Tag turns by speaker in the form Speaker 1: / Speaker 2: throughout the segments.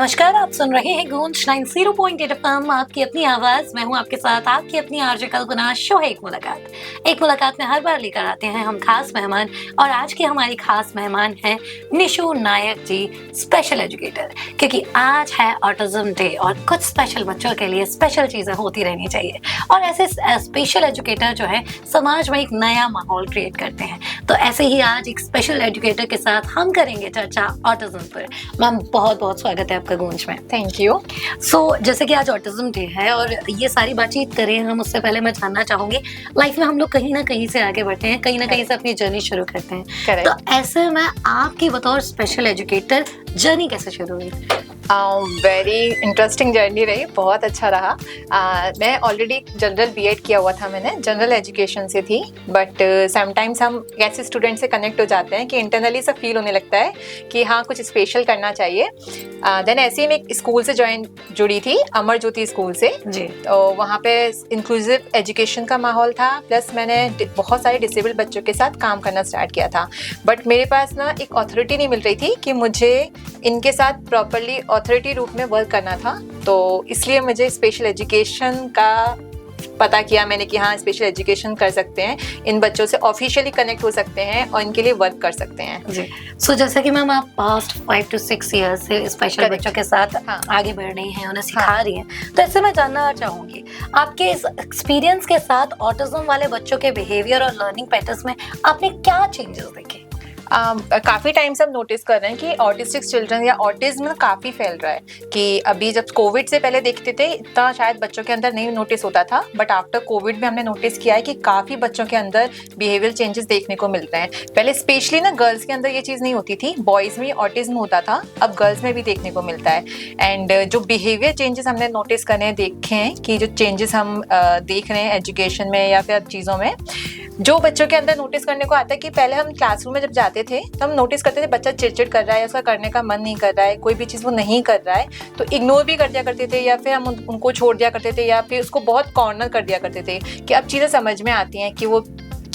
Speaker 1: नमस्कार, आप सुन रहे हैं गूंज 90.8 एफएम, आपकी अपनी आवाज। मैं हूं आपके साथ आपकी अपनी आरजे कल्पना। शो है एक मुलाकात में हर बार लेकर आते हैं हम खास मेहमान, और आज की हमारी खास मेहमान हैं निशु नायक जी, स्पेशल एजुकेटर। क्योंकि आज है ऑटिज्म डे और कुछ स्पेशल बच्चों के लिए स्पेशल चीजें होती रहनी चाहिए, और ऐसे स्पेशल एजुकेटर जो है समाज में एक नया माहौल क्रिएट करते हैं। तो ऐसे ही आज एक स्पेशल एजुकेटर के साथ हम करेंगे चर्चा ऑटिज्म पर। मैम, बहुत बहुत स्वागत है आपका गूंज में।
Speaker 2: Thank you.
Speaker 1: जैसे कि आज ऑटिज्म डे है और ये सारी बातचीत करें हम, उससे पहले मैं जानना चाहूंगी, लाइफ में हम लोग कहीं ना कहीं से आगे बढ़ते हैं, कहीं ना कहीं से अपनी जर्नी शुरू करते हैं।
Speaker 2: Correct.
Speaker 1: तो ऐसे में आपकी बतौर स्पेशल एजुकेटर जर्नी कैसे शुरू हुई?
Speaker 2: वेरी इंटरेस्टिंग जर्नी रही, बहुत अच्छा रहा। मैं ऑलरेडी जनरल बीएड किया हुआ था, मैंने जनरल एजुकेशन से थी, बट समटाइम्स हम ऐसे स्टूडेंट से कनेक्ट हो जाते हैं कि इंटरनली सा फील होने लगता है कि हाँ कुछ स्पेशल करना चाहिए। देन ऐसे ही मैं एक स्कूल से जुड़ी थी, अमर ज्योति स्कूल से
Speaker 1: जी।
Speaker 2: तो वहाँ पे इंक्लूसिव एजुकेशन का माहौल था, प्लस मैंने बहुत सारे डिसेबल्ड बच्चों के साथ काम करना स्टार्ट किया था। बट मेरे पास ना एक अथॉरिटी नहीं मिल रही थी कि मुझे इनके साथ प्रॉपरली अथॉरिटी रूप में वर्क करना था, तो इसलिए मुझे स्पेशल एजुकेशन का पता किया मैंने कि हाँ स्पेशल एजुकेशन कर सकते हैं, इन बच्चों से ऑफिशियली कनेक्ट हो सकते हैं और इनके लिए वर्क कर सकते हैं।
Speaker 1: जी। जैसे कि मैम आप पास्ट 5 to 6 इयर्स से स्पेशल बच्चों के साथ आगे बढ़ रही हैं, उन्हें सिखा रही हैं, तो ऐसे मैं जानना चाहूंगी आपके इस एक्सपीरियंस के साथ ऑटिज्म वाले बच्चों के बिहेवियर और लर्निंग पैटर्न्स में आपने क्या चेंजेस देखे?
Speaker 2: काफ़ी टाइम से हम नोटिस कर रहे हैं कि ऑटिस्टिक चिल्ड्रन या ऑटिज्म काफ़ी फैल रहा है। कि अभी जब कोविड से पहले देखते थे इतना शायद बच्चों के अंदर नहीं नोटिस होता था, बट आफ्टर कोविड में हमने नोटिस किया है कि काफ़ी बच्चों के अंदर बिहेवियर चेंजेस देखने को मिलते हैं। पहले स्पेशली ना गर्ल्स के अंदर ये चीज़ नहीं होती थी, बॉयज़ में ऑटिज्म होता था, अब गर्ल्स में भी देखने को मिलता है। एंड जो बिहेवियर चेंजेस हमने नोटिस करने देखे हैं कि जो चेंजेस हम देख रहे हैं एजुकेशन में या फिर चीज़ों में, जो बच्चों के अंदर नोटिस करने को आता है कि पहले हम क्लासरूम में जब जाते थे तो हम नोटिस करते थे बच्चा चिड़चिड़ कर रहा है, उसका करने का मन नहीं कर रहा है, कोई भी चीज़ वो नहीं कर रहा है तो इग्नोर भी कर दिया करते थे, या फिर हम उनको छोड़ दिया करते थे, या फिर उसको बहुत कॉर्नर कर दिया करते थे। कि अब चीज़ें समझ में आती हैं कि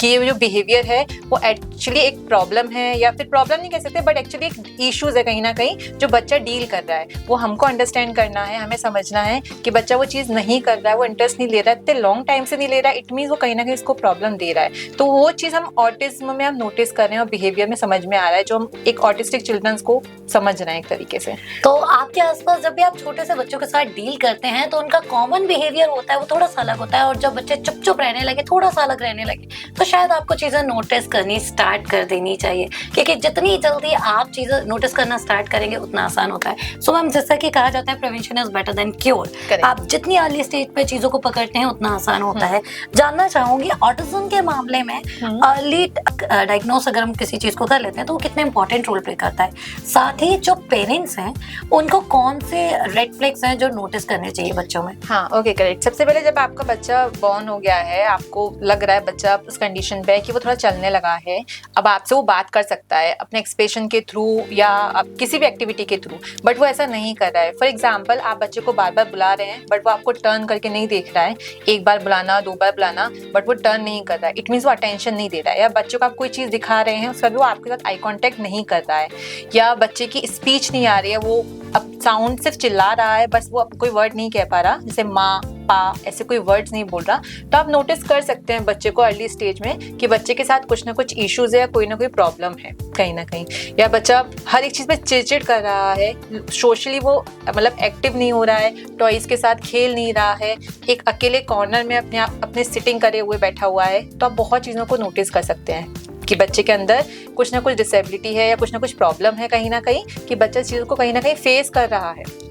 Speaker 2: ये जो बिहेवियर है वो एक्चुअली एक प्रॉब्लम है, या फिर प्रॉब्लम नहीं कह सकते बट एक्चुअली एक इश्यूज है कहीं ना कहीं जो बच्चा डील कर रहा है। वो हमको अंडरस्टैंड करना है, हमें समझना है कि बच्चा वो चीज़ नहीं कर रहा है, वो इंटरेस्ट नहीं ले रहा है, इतने लॉन्ग टाइम से नहीं ले रहा है, इट मीन्स वो कहीं ना कहीं इसको प्रॉब्लम दे रहा है। तो वो चीज़ हम ऑटिज्म में हम नोटिस कर रहे हैं और बिहेवियर में समझ में आ रहा है, जो हम एक ऑटिस्टिक चिल्ड्रंस को समझ रहे हैं एक तरीके से।
Speaker 1: तो आपके आसपास जब भी आप छोटे से बच्चों के साथ डील करते हैं तो उनका कॉमन बिहेवियर होता है वो थोड़ा सा अलग होता है, और जब बच्चे चुप चुप रहने लगे, थोड़ा सा अलग रहने लगे, तो शायद आपको चीजें नोटिस करनी स्टार्ट कर देनी चाहिए, क्योंकि जितनी जल्दी आप चीजें नोटिस करना स्टार्ट करेंगे उतना आसान होता है। सो मैम, जैसा कि कहा जाता है prevention is better than cure, आप जितनी अर्ली स्टेज पे चीजों को पकड़ते हैं उतना आसान होता है। जानना चाहूंगी ऑटिज्म के मामले में अर्ली डायग्नोस अगर हम किसी चीज को कर लेते हैं तो वो कितने इंपॉर्टेंट रोल प्ले करता है, साथ ही जो पेरेंट्स हैं उनको कौन से रेड फ्लैग्स हैं जो नोटिस करने चाहिए बच्चों में?
Speaker 2: हाँ, ओके, करेक्ट। सबसे पहले जब आपका बच्चा बॉर्न हो गया है, आपको लग रहा है बच्चा उस कंडीशन पे है कि वो थोड़ा चलने लगा है, अब आपसे वो बात कर सकता है अपने एक्सप्रेशन के थ्रू या आप किसी भी एक्टिविटी के थ्रू, बट वो ऐसा नहीं कर रहा है। फॉर एग्जाम्पल, आप बच्चे को बार बार बुला रहे हैं बट वो आपको टर्न करके नहीं देख रहा है, एक बार बुलाना, 2 बार बुलाना, बट वो टर्न नहीं कर रहा है, इट मीन्स वो अटेंशन नहीं दे रहा है। या बच्चे को आप कोई चीज़ दिखा रहे हैं उसका भी वो आपके साथ आई कॉन्टेक्ट नहीं कर रहा है, या बच्चे की स्पीच नहीं आ रही है, वो अब साउंड सिर्फ चिल्ला रहा है, बस वो कोई वर्ड नहीं कह पा रहा, जैसे माँ, पा, ऐसे कोई वर्ड्स नहीं बोल रहा, तो आप नोटिस कर सकते हैं बच्चे को अर्ली स्टेज में कि बच्चे के साथ कुछ ना कुछ इश्यूज है या कोई ना कोई प्रॉब्लम है कहीं ना कहीं। या बच्चा हर एक चीज़ पे चिड़चिड़ कर रहा है, सोशली वो मतलब एक्टिव नहीं हो रहा है, टॉयज के साथ खेल नहीं रहा है, एक अकेले कॉर्नर में अपने सिटिंग करे हुए बैठा हुआ है, तो आप बहुत चीज़ों को नोटिस कर सकते हैं कि बच्चे के अंदर कुछ ना कुछ डिसेबिलिटी है या कुछ ना कुछ प्रॉब्लम है कहीं ना कहीं, कि बच्चा चीज़ों को कहीं ना कहीं फेस कर रहा है।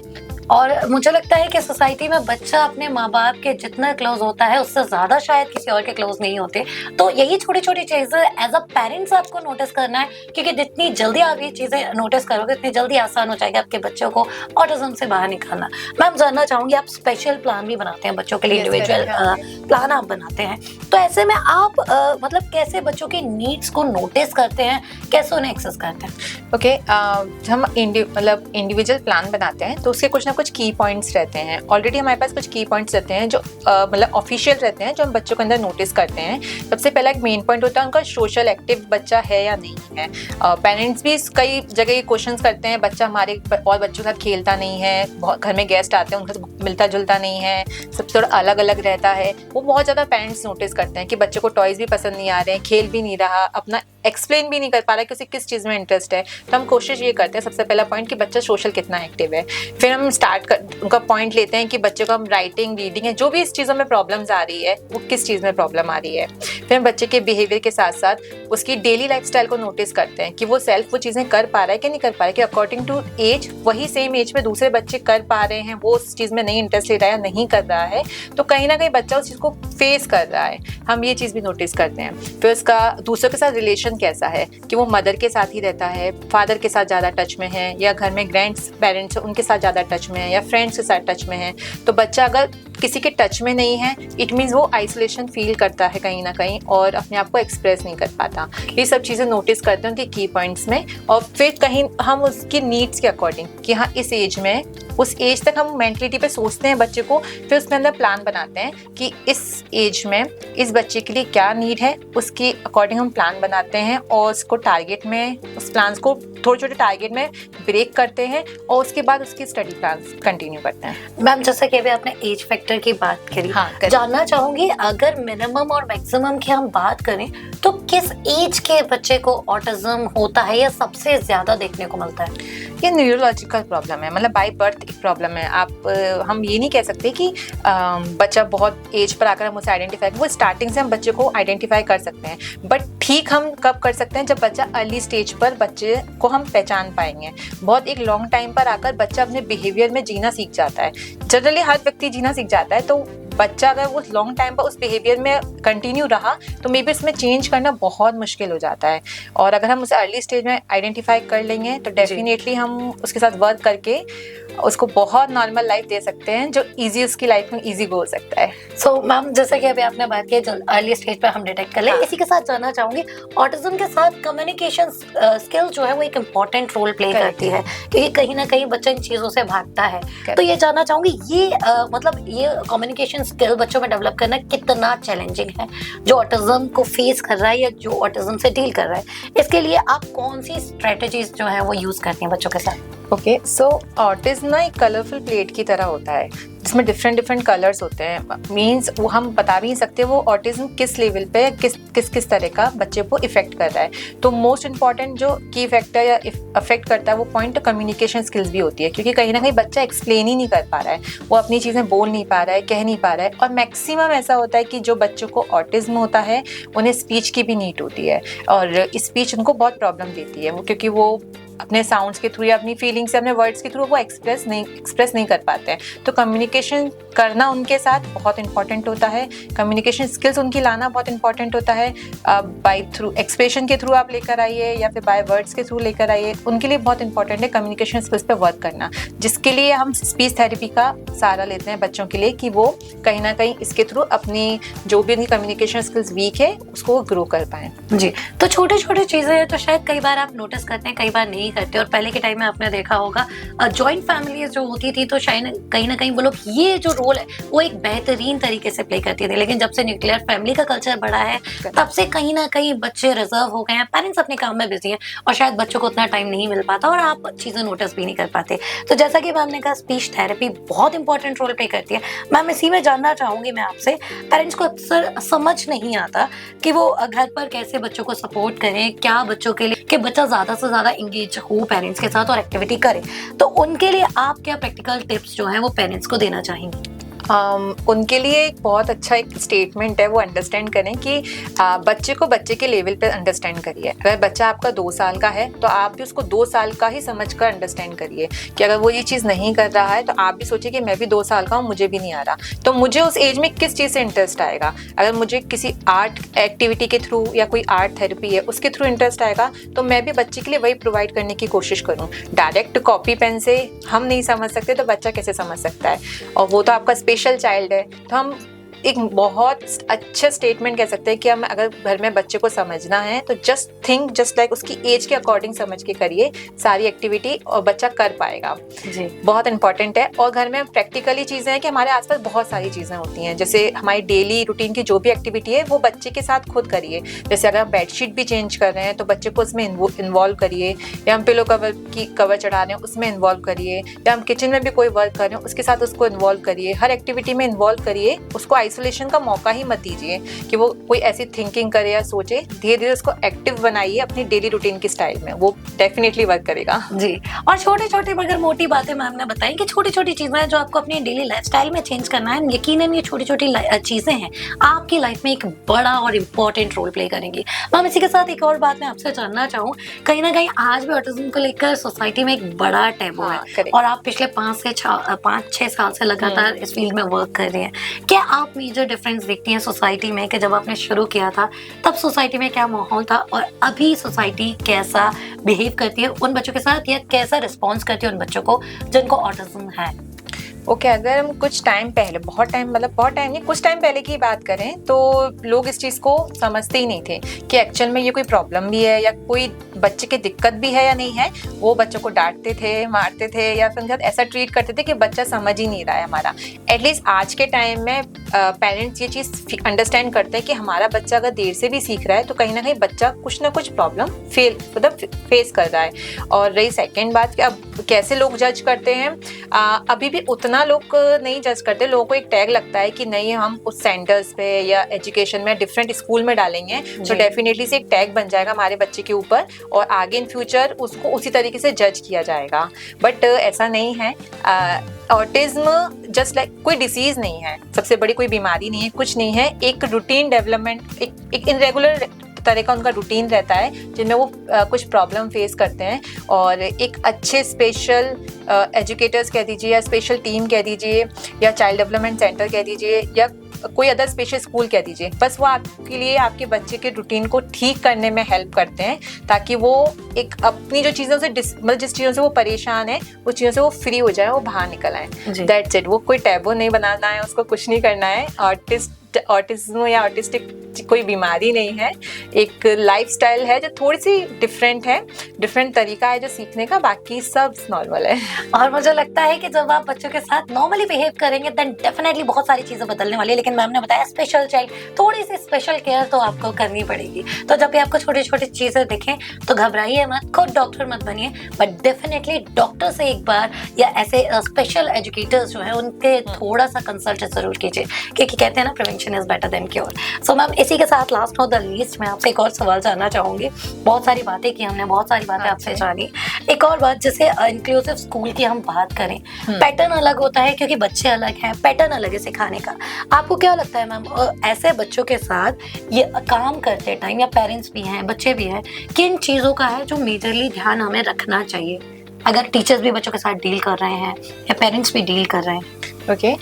Speaker 1: और मुझे लगता है कि सोसाइटी में बच्चा अपने माँ बाप के जितना क्लोज होता है उससे ज्यादा शायद किसी और के क्लोज नहीं होते। तो यही छोटी छोटी चीजें एज अ पेरेंट्स आपको नोटिस करना है, क्योंकि जितनी जल्दी आप ये चीजें नोटिस करोगे उतनी जल्दी आसान हो जाएगा आपके बच्चों को ऑटिज्म से बाहर निकालना। मैम, जानना चाहूंगी, आप स्पेशल प्लान भी बनाते हैं बच्चों के लिए, इंडिविजुअल प्लान आप बनाते हैं, तो ऐसे में आप मतलब कैसे बच्चों की नीड्स को नोटिस करते हैं, कैसे उन्हें एक्सेस करते हैं?
Speaker 2: ओके, हम इंडिविजुअल प्लान बनाते हैं तो उसके कुछ ना कुछ की पॉइंट्स रहते हैं, ऑलरेडी हमारे पास कुछ की पॉइंट्स रहते हैं जो मतलब ऑफिशियल रहते हैं, जो हम बच्चों के अंदर नोटिस करते हैं। सबसे पहला एक मेन पॉइंट होता है उनका सोशल एक्टिव बच्चा है या नहीं है। पेरेंट्स भी कई जगह ये क्वेश्चन करते हैं, बच्चा हमारे और बच्चों के साथ खेलता नहीं है, बहुत घर में गेस्ट आते हैं उनके साथ मिलता जुलता नहीं है, सबसे थोड़ा अलग अलग रहता है। वो बहुत ज़्यादा पेरेंट्स नोटिस करते हैं कि बच्चे को टॉयज़ भी पसंद नहीं आ रहे हैं, खेल भी नहीं रहा, अपना एक्सप्लेन भी नहीं कर पा रहा है कि उसे किस चीज़ में इंटरेस्ट है। तो हम कोशिश ये करते हैं सबसे पहला पॉइंट कि बच्चा सोशल कितना एक्टिव है। फिर हम उनका पॉइंट लेते हैं कि बच्चे को हम राइटिंग रीडिंग है जो भी इस चीज़ों में प्रॉब्लम्स आ रही है वो किस चीज़ में प्रॉब्लम आ रही है। फिर हम बच्चे के बिहेवियर के साथ साथ उसकी डेली लाइफस्टाइल को नोटिस करते हैं कि वो सेल्फ वो चीज़ें कर पा रहा है कि नहीं कर पा रहा है, कि अकॉर्डिंग टू एज वही सेम एज में दूसरे बच्चे कर पा रहे हैं, वो उस चीज़ में नहीं इंटरेस्ट ले रहा है, नहीं कर रहा है, तो कहीं ना कहीं बच्चा उस चीज़ को फेस कर रहा है। हम ये चीज़ भी नोटिस करते हैं। फिर उसका दूसरों के साथ रिलेशन कैसा है, कि वो मदर के साथ ही रहता है, फादर के साथ ज़्यादा टच में है, या घर में ग्रैंड पेरेंट्स उनके साथ ज़्यादा टच में है, या फ्रेंड्स के साथ टच में है। तो बच्चा अगर किसी के टच में नहीं है, इट मीन्स वो आइसोलेशन फील करता है कहीं ना कहीं और अपने आप को एक्सप्रेस नहीं कर पाता। ये सब चीज़ें नोटिस करते हैं उनके की पॉइंट्स में। और फिर कहीं हम उसकी नीड्स के अकॉर्डिंग कि हाँ इस एज में, उस एज तक हम मेंटलिटी पे सोचते हैं बच्चे को, फिर उसके अंदर प्लान बनाते हैं कि इस एज में इस बच्चे के लिए क्या नीड है, उसके अकॉर्डिंग हम प्लान बनाते हैं और उसको टारगेट में, उस प्लान्स को थोड़े छोटे टारगेट में ब्रेक करते हैं और उसके बाद उसकी स्टडी प्लान कंटिन्यू करते हैं।
Speaker 1: मैम जैसा कि अभी आपने एज फैक्टर की बात करी,
Speaker 2: हाँ,
Speaker 1: जानना चाहूंगी अगर मिनिमम और मैक्सिमम की हम बात करें तो किस एज के बच्चे को ऑटिज्म होता है या सबसे ज्यादा देखने को मिलता है?
Speaker 2: ये न्यूरोलॉजिकल प्रॉब्लम है, मतलब बाय बर्थ एक प्रॉब्लम है। हम ये नहीं कह सकते कि बच्चा बहुत एज पर आकर हम उसे आइडेंटिफाई, वो स्टार्टिंग से हम बच्चे को आइडेंटिफाई कर सकते हैं, बट ठीक हम कब कर सकते हैं, जब बच्चा अर्ली स्टेज पर बच्चे को हम पहचान पाएंगे। बहुत एक लॉन्ग टाइम पर आकर बच्चा अपने बिहेवियर में जीना सीख जाता है। जनरली हर व्यक्ति जीना सीख जाता है, तो बच्चा अगर वो लॉन्ग टाइम पर उस बिहेवियर में कंटिन्यू रहा तो मे बी इसमें चेंज करना बहुत मुश्किल हो जाता है। और अगर हम उसे अर्ली स्टेज में आइडेंटिफाई कर लेंगे तो डेफिनेटली हम उसके साथ वर्क करके उसको बहुत नॉर्मल लाइफ दे सकते हैं, जो इजी उसकी लाइफ में इजी हो सकता है।
Speaker 1: सो मैम जैसा कि अभी आपने बात की अर्ली स्टेज पे हम डिटेक्ट कर ले, इसी के साथ जानना चाहूंगी ऑटिज्म के साथ कम्युनिकेशन स्किल जो है वो एक इम्पोर्टेंट रोल प्ले करती है, क्योंकि कहीं ना कहीं बच्चा इन चीजों से भागता है। तो ये जानना चाहूंगी ये मतलब ये कम्युनिकेशन स्किल बच्चों में डेवलप करना कितना चैलेंजिंग है, जो ऑटिज्म को फेस कर रहा है या जो ऑटिज्म से डील कर रहा है, इसके लिए आप कौन सी स्ट्रेटजीज जो है वो यूज करती हैं बच्चों के साथ?
Speaker 2: ओके, सो ऑटिज्म ना एक कलरफुल प्लेट की तरह होता है जिसमें डिफरेंट कलर्स होते हैं। मीन्स वो हम बता भी नहीं सकते वो ऑटिज्म किस लेवल पे किस तरह का बच्चे को इफेक्ट कर रहा है। तो मोस्ट इम्पॉर्टेंट जो की फैक्टर या अफेक्ट करता है वो पॉइंट कम्युनिकेशन स्किल्स भी होती है, क्योंकि कहीं ना कहीं बच्चा एक्सप्लेन ही नहीं कर पा रहा है, वो अपनी चीज़ें बोल नहीं पा रहा है, कह नहीं पा रहा है। और मैक्सिमम ऐसा होता है कि जो बच्चों को ऑटिज्म होता है उन्हें स्पीच की भी नीड होती है, और स्पीच उनको बहुत प्रॉब्लम देती है, वो क्योंकि वो अपने साउंड्स के थ्रू या अपनी फीलिंग्स से, अपने वर्ड्स के थ्रू वो एक्सप्रेस नहीं कर पाते हैं। तो कम्युनिकेशन करना उनके साथ बहुत इंपॉर्टेंट होता है, कम्युनिकेशन स्किल्स उनकी लाना बहुत इंपॉर्टेंट होता है। बाय थ्रू एक्सप्रेशन के थ्रू आप लेकर आइए या फिर बाय वर्ड्स के थ्रू लेकर आइए, उनके लिए बहुत इंपॉर्टेंट है कम्युनिकेशन स्किल्स पे वर्क करना, जिसके लिए हम स्पीच थेरेपी का सहारा लेते हैं बच्चों के लिए, कि वो कहीं ना कहीं इसके थ्रू अपनी जो भी उनकी कम्युनिकेशन स्किल्स वीक है उसको ग्रो कर पाएँ।
Speaker 1: जी, तो छोटे छोटे चीजें हैं तो शायद कई बार आप नोटिस करते हैं, कई बार नहीं करते। और पहले के टाइम में आपने देखा होगा जॉइंट फैमिलीज जो होती थी तो शायद कहीं ना कहीं वो लोग ये जो रोल है वो एक बेहतरीन तरीके से प्ले करती थी, लेकिन जब से न्यूक्लियर फैमिली का कल्चर बढ़ा है तब से कहीं ना कहीं बच्चे रिजर्व हो गए हैं, पेरेंट्स अपने काम में बिजी हैं और शायद बच्चों को उतना टाइम नहीं मिल पाता और आप चीजें नोटिस भी नहीं कर पाते। तो जैसा कि मैम ने कहा स्पीच थेरेपी बहुत इंपॉर्टेंट रोल प्ले करती है। मैम इसी में जानना चाहूंगी मैं आपसे, पेरेंट्स को अक्सर समझ नहीं आता कि वो घर पर कैसे बच्चों को सपोर्ट करें, क्या बच्चों के लिए कि बच्चा ज्यादा से ज्यादा इंगेज हो पेरेंट्स के साथ और एक्टिविटी करे, तो उनके लिए आप क्या प्रैक्टिकल टिप्स जो हैं वो पेरेंट्स को देना चाहेंगे?
Speaker 2: उनके लिए एक बहुत अच्छा एक स्टेटमेंट है, वो अंडरस्टैंड करें कि बच्चे को बच्चे के लेवल पे अंडरस्टैंड करिए। अगर बच्चा आपका 2 साल का है तो आप भी उसको 2 साल का ही समझकर अंडरस्टैंड करिए, कि अगर वो ये चीज़ नहीं कर रहा है तो आप भी सोचिए कि मैं भी 2 साल का हूँ, मुझे भी नहीं आ रहा, तो मुझे उस एज में किस चीज़ से इंटरेस्ट आएगा। अगर मुझे किसी आर्ट एक्टिविटी के थ्रू या कोई आर्ट थेरेपी है उसके थ्रू इंटरेस्ट आएगा तो मैं भी बच्चे के लिए वही प्रोवाइड करने की कोशिश करूँ। डायरेक्ट कॉपी पेन से हम नहीं समझ सकते तो बच्चा कैसे समझ सकता है, और वो तो आपका स्पेशल चाइल्ड है। तो हम एक बहुत अच्छा स्टेटमेंट कह सकते हैं कि हम अगर घर में बच्चे को समझना है तो जस्ट थिंक जस्ट लाइक उसकी एज के अकॉर्डिंग समझ के करिए सारी एक्टिविटी और बच्चा कर पाएगा
Speaker 1: जी।
Speaker 2: बहुत इंपॉर्टेंट है। और घर में प्रैक्टिकली चीजें हैं कि हमारे आसपास बहुत सारी चीजें होती हैं, जैसे हमारी डेली रूटीन की जो भी एक्टिविटी है वो बच्चे के साथ खुद करिए। जैसे अगर हम बेडशीट भी चेंज कर रहे हैं तो बच्चे को उसमें इन्वॉल्व करिए, या हम पिलो कवर चढ़ा रहे हैं उसमें इन्वॉल्व करिए, या हम किचन में भी कोई वर्क कर रहे हैं उसके साथ उसको इन्वॉल्व करिए। हर एक्टिविटी में इन्वॉल्व करिए, उसको आइसोलेशन का मौका ही मत दीजिए कि वो कोई ऐसी थिंकिंग करे या सोचे। धीरे धीरे उसको एक्टिव बनाइए अपनी डेली रूटीन की स्टाइल में, वो डेफिनेटली वर्क करेगा।
Speaker 1: जी। और छोटे छोटे मगर मोटी बातें मैम ने बताई कि छोटी छोटी चीजें हैं जो आपको अपनी डेली लाइफस्टाइल में चेंज करना है। यकीनन ये छोटी छोटी चीजें हैं आपकी लाइफ में एक बड़ा और इम्पोर्टेंट रोल प्ले करेंगी। मैम इसी के साथ एक और बात मैं आपसे जानना चाहूँ, कहीं ना कहीं आज भी ऑटिज्म को लेकर सोसाइटी में एक बड़ा टैबू है और आप पिछले 5-6 साल से लगातार इस फील्ड में वर्क कर रही हैं। क्या आप मेजर डिफरेंस देखती हैं सोसाइटी में कि जब आपने शुरू किया था तब सोसाइटी में क्या माहौल था और अभी सोसाइटी कैसा बिहेव करती है उन बच्चों के साथ, या कैसा रिस्पॉन्स करती है उन बच्चों को जिनको ऑटिज्म है?
Speaker 2: ओके, अगर हम कुछ टाइम पहले, बहुत टाइम नहीं, कुछ टाइम पहले की बात करें तो लोग इस चीज़ को समझते ही नहीं थे कि एक्चुअल में ये कोई प्रॉब्लम भी है या कोई बच्चे की दिक्कत भी है या नहीं है। वो बच्चों को डांटते थे, मारते थे, या फिर उनके साथ ऐसा ट्रीट करते थे कि बच्चा समझ ही नहीं रहा है हमारा। एटलीस्ट आज के टाइम में पेरेंट्स ये चीज़ अंडरस्टैंड करते हैं कि हमारा बच्चा अगर देर से भी सीख रहा है तो कहीं ना कहीं बच्चा कुछ ना कुछ प्रॉब्लम फेस कर रहा है। और रही सेकेंड बात कि अब कैसे लोग जज करते हैं, अभी भी उतना लोग नहीं जज करते। लोगों को एक टैग लगता है कि नहीं हम उस सेंटर्स पे या एजुकेशन में डिफरेंट स्कूल में डालेंगे तो डेफिनेटली से एक टैग बन जाएगा हमारे बच्चे के ऊपर और आगे इन फ्यूचर उसको उसी तरीके से जज किया जाएगा। बट ऐसा नहीं है। ऑटिज्म जस्ट लाइक कोई डिसीज नहीं है, सबसे बड़ी कोई बीमारी नहीं है, कुछ नहीं है। एक रूटीन डेवलपमेंट, एक इनरेगुलर तरह का उनका रूटीन रहता है जिनमें वो कुछ प्रॉब्लम फेस करते हैं। और एक अच्छे स्पेशल एजुकेटर्स कह दीजिए या स्पेशल टीम कह दीजिए या चाइल्ड डेवलपमेंट सेंटर कह दीजिए या कोई अदर स्पेशल स्कूल कह दीजिए, बस वो आपके लिए आपके बच्चे के रूटीन को ठीक करने में हेल्प करते हैं ताकि वो एक अपनी जो चीज़ों से मतलब जिस चीज़ों से वो परेशान है उस चीज़ों से वो फ्री हो जाए, वो बाहर निकल आए। That's it. वो कोई टैबू नहीं बनाना है, उसको कुछ नहीं करना है। ऑटिज्म या ऑटिस्टिक कोई बीमारी नहीं है, एक लाइफस्टाइल है जो थोड़ी सी डिफरेंट है, डिफरेंट तरीका है जो सीखने का, बाकी सब नॉर्मल है।
Speaker 1: और मुझे लगता है कि जब आप बच्चों के साथ नॉर्मली बिहेव करेंगे देन डेफिनेटली बहुत सारी चीजें बदलने वाली है। लेकिन मैम ने बताया स्पेशल चाइल्ड, थोड़ी सी स्पेशल केयर तो आपको करनी पड़ेगी। तो जब भी आपको छोटी छोटी चीजें दिखें तो घबराइए मत, खुद डॉक्टर मत बनिए, बट डेफिनेटली डॉक्टर से एक बार या ऐसे स्पेशल एजुकेटर्स जो है उनके थोड़ा सा कंसल्ट जरूर कीजिए, क्योंकि कहते हैं ना prevention is better than cure. So ma'am इसी के साथ लास्ट नॉट द लीस्ट मैं आपसे एक और सवाल जानना चाहूंगी। बहुत सारी बातें की हमने, बहुत सारी बातें आपसे जानी। एक और बात, जैसे इंक्लूसिव स्कूल की हम बात करें, पैटर्न अलग होता है क्योंकि बच्चे अलग हैं, पैटर्न अलग है सिखाने का। आपको क्या लगता है मैम ऐसे बच्चों के साथ ये काम करते टाइम, या पेरेंट्स भी हैं बच्चे भी हैं, किन चीज़ों का है जो मेजरली ध्यान हमें रखना चाहिए अगर टीचर्स भी बच्चों के साथ डील कर रहे हैं या पेरेंट्स भी डील कर रहे हैं?
Speaker 2: ओके,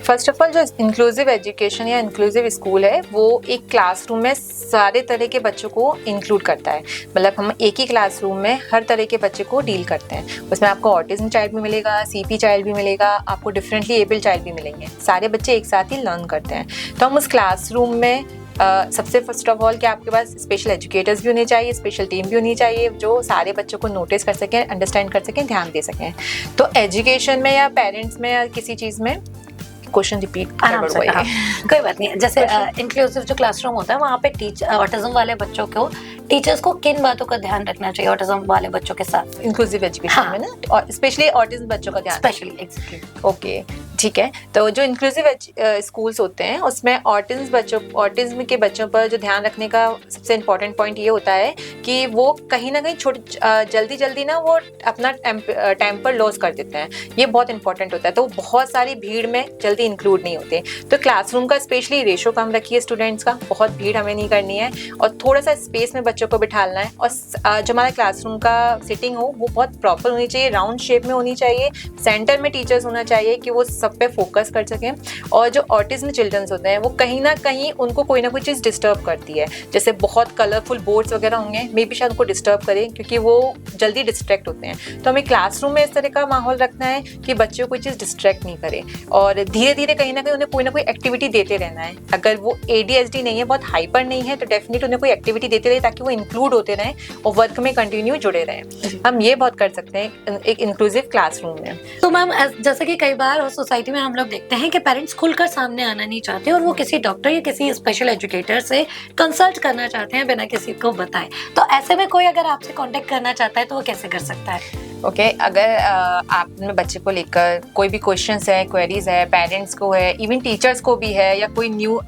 Speaker 2: फर्स्ट ऑफ ऑल जो इंक्लूसिव एजुकेशन या इंक्लूसिव स्कूल है वो एक क्लासरूम में सारे तरह के बच्चों को इंक्लूड करता है। मतलब हम एक ही क्लासरूम में हर तरह के बच्चे को डील करते हैं। उसमें आपको ऑटिज्म चाइल्ड भी मिलेगा, सीपी चाइल्ड भी मिलेगा, आपको डिफरेंटली एबल चाइल्ड भी मिलेंगे। सारे बच्चे एक साथ ही लर्न करते हैं। तो हम उस क्लासरूम में सबसे फर्स्ट ऑफ ऑल कि आपके पास स्पेशल एजुकेटर्स भी होने चाहिए, स्पेशल टीम भी होनी चाहिए जो सारे बच्चों को नोटिस कर सकें, अंडरस्टैंड कर सकें, ध्यान दे सकें। तो एजुकेशन में या पेरेंट्स में या किसी चीज़ में क्वेश्चन रिपीट
Speaker 1: कोई बात नहीं। जैसे इंक्लूसिव जो क्लासरूम होता है वहाँ पे ऑटिज्म वाले बच्चों को टीचर्स को किन बातों का ध्यान रखना चाहिए ऑटिज्म वाले बच्चों के साथ
Speaker 2: इंक्लूसिव एजुकेशन में ना, और स्पेशली ऑटिज्म बच्चों का ध्यान
Speaker 1: स्पेशली? एग्जैक्टली।
Speaker 2: ओके, ठीक है। तो जो इंक्लूसिव स्कूल्स होते हैं उसमें ऑटिज्म के बच्चों पर जो ध्यान रखने का सबसे इम्पोर्टेंट पॉइंट ये होता है कि वो कहीं ना कहीं जल्दी ना वो अपना टेम्पर लॉस कर देते हैं। ये बहुत इंपॉर्टेंट होता है। तो बहुत सारी भीड़ में जल्दी इंक्लूड नहीं होते। तो क्लासरूम का स्पेशली रेशो कम रखिए स्टूडेंट्स का, बहुत भीड़ हमें नहीं करनी है, और थोड़ा सा स्पेस में बच्चों बच्चों को बिठाना है, और जो हमारा क्लासरूम का सिटिंग हो वो बहुत प्रॉपर होनी चाहिए, राउंड शेप में होनी चाहिए, सेंटर में टीचर्स होना चाहिए कि वो सब पे फोकस कर सकें। और जो ऑटिज्म चिल्ड्रंस होते हैं वो कहीं ना कहीं उनको कोई ना कोई चीज़ डिस्टर्ब करती है, जैसे बहुत कलरफुल बोर्ड्स वगैरह होंगे, मे बी शायद उनको डिस्टर्ब करें क्योंकि वो जल्दी डिस्ट्रैक्ट होते हैं। तो हमें क्लासरूम में इस तरह का माहौल रखना है कि बच्चों को कोई चीज़ डिस्ट्रैक्ट नहीं करे, और धीरे धीरे कहीं ना कहीं उन्हें कोई ना कोई एक्टिविटी देते रहना है। अगर वो ADHD नहीं है, बहुत हाइपर नहीं है, तो डेफिनेटली उन्हें कोई एक्टिविटी देते रहे ताकि वो इंक्लूड होते रहें और वर्क में कंटिन्यू जुड़े रहें। हम ये बहुत कर सकते हैं एक इंक्लूसिव क्लासरूम में।
Speaker 1: तो मैम जैसे कि कई बार सोसाइटी में हम लोग देखते हैं कि पेरेंट्स खुलकर सामने आना नहीं चाहते और वो किसी डॉक्टर या किसी स्पेशल एजुकेटर से कंसल्ट करना चाहते हैं बिना किसी को बताए, तो ऐसे में कोई अगर आपसे कांटेक्ट करना चाहता है तो वो कैसे कर सकता है?
Speaker 2: ओके, अगर आप अपने बच्चे को लेकर कोई भी क्वेश्चंस है, क्वेरीज है, पेरेंट्स को है, इवन टीचर्स को भी है, या कोई न्यू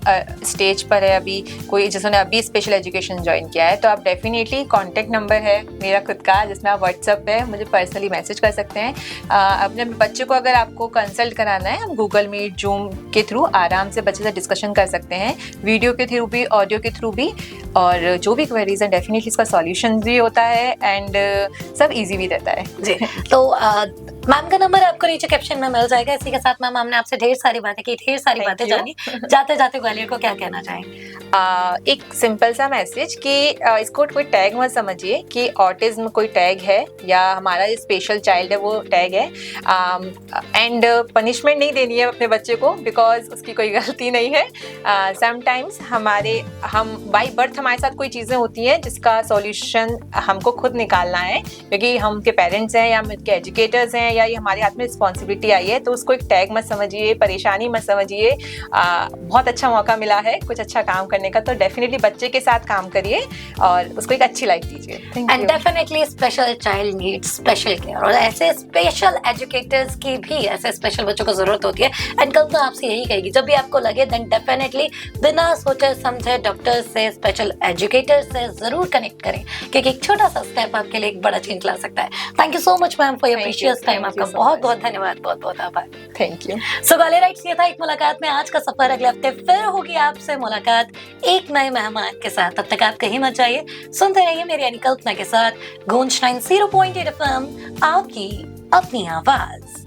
Speaker 2: स्टेज पर है, अभी कोई जिसने अभी स्पेशल एजुकेशन ज्वाइन किया है, तो आप डेफिनेटली कॉन्टैक्ट नंबर है मेरा खुद का, जिसमें आप व्हाट्सएप पे मुझे पर्सनली मैसेज कर सकते हैं। अपने बच्चे को अगर आपको कंसल्ट कराना है, हम गूगल मीट, जूम के थ्रू आराम से बच्चे से डिस्कशन कर सकते हैं, वीडियो के थ्रू भी, ऑडियो के थ्रू भी, और जो भी क्वेरीज है डेफिनेटली इसका सॉल्यूशन भी होता है एंड सब ईजी भी रहता है
Speaker 1: जी। तो मैम का नंबर आपको नीचे कैप्शन में मिल जाएगा। इसी के साथ मैम हमने आपसे ढेर सारी बातें की, ढेर सारी बातें जानी। जाते जाते ग्वालियर को क्या कहना चाहेंगे?
Speaker 2: एक सिंपल सा मैसेज कि इसको कोई टैग मत समझिए कि ऑटिज्म कोई टैग है या हमारा स्पेशल चाइल्ड है वो टैग है, एंड पनिशमेंट नहीं देनी है अपने बच्चे को बिकॉज उसकी कोई गलती नहीं है। समटाइम्स हम बाय बर्थ हमारे साथ कोई चीज़ें होती हैं जिसका सॉल्यूशन हमको खुद निकालना है, क्योंकि हम उनके पेरेंट्स हैं या हम उनके एजुकेटर्स हैं या ये हमारे हाथ में रिस्पॉन्सिबिलिटी आई है, तो उसको एक टैग मत समझिए, परेशानी मत समझिए। बहुत अच्छा मौका मिला है कुछ अच्छा काम करने का, तो डेफिनेटली बच्चे के साथ काम करिए और उसको एक अच्छी लाइफ दीजिए।
Speaker 1: And definitely special child needs special care, और ऐसे स्पेशल एजुकेटर्स की भी ऐसे स्पेशल बच्चों को जरूरत होती है। एंड कल तो आपसे यही कहेगी, जब भी आपको लगे देन डेफिनेटली बिना सोचे समझे डॉक्टर से, स्पेशल एजुकेटर से जरूर कनेक्ट करें, क्योंकि एक छोटा सा स्टेप आपके लिए एक बड़ा चेंज ला सकता है। Thank you so much ma'am for your precious time. आपका बहुत बहुत धन्यवाद, बहुत बहुत आभार।
Speaker 2: Thank you.
Speaker 1: सो ग्वालियराइट्स, ये था एक मुलाकात में आज का सफर। अगले हफ्ते फिर होगी आपसे मुलाकात एक नए मेहमान के साथ। तब तक आप कहीं मत जाइए, सुनते रहिए मेरी यानी कल्पना के साथ गूंज 90.8 FM, आपकी अपनी आवाज।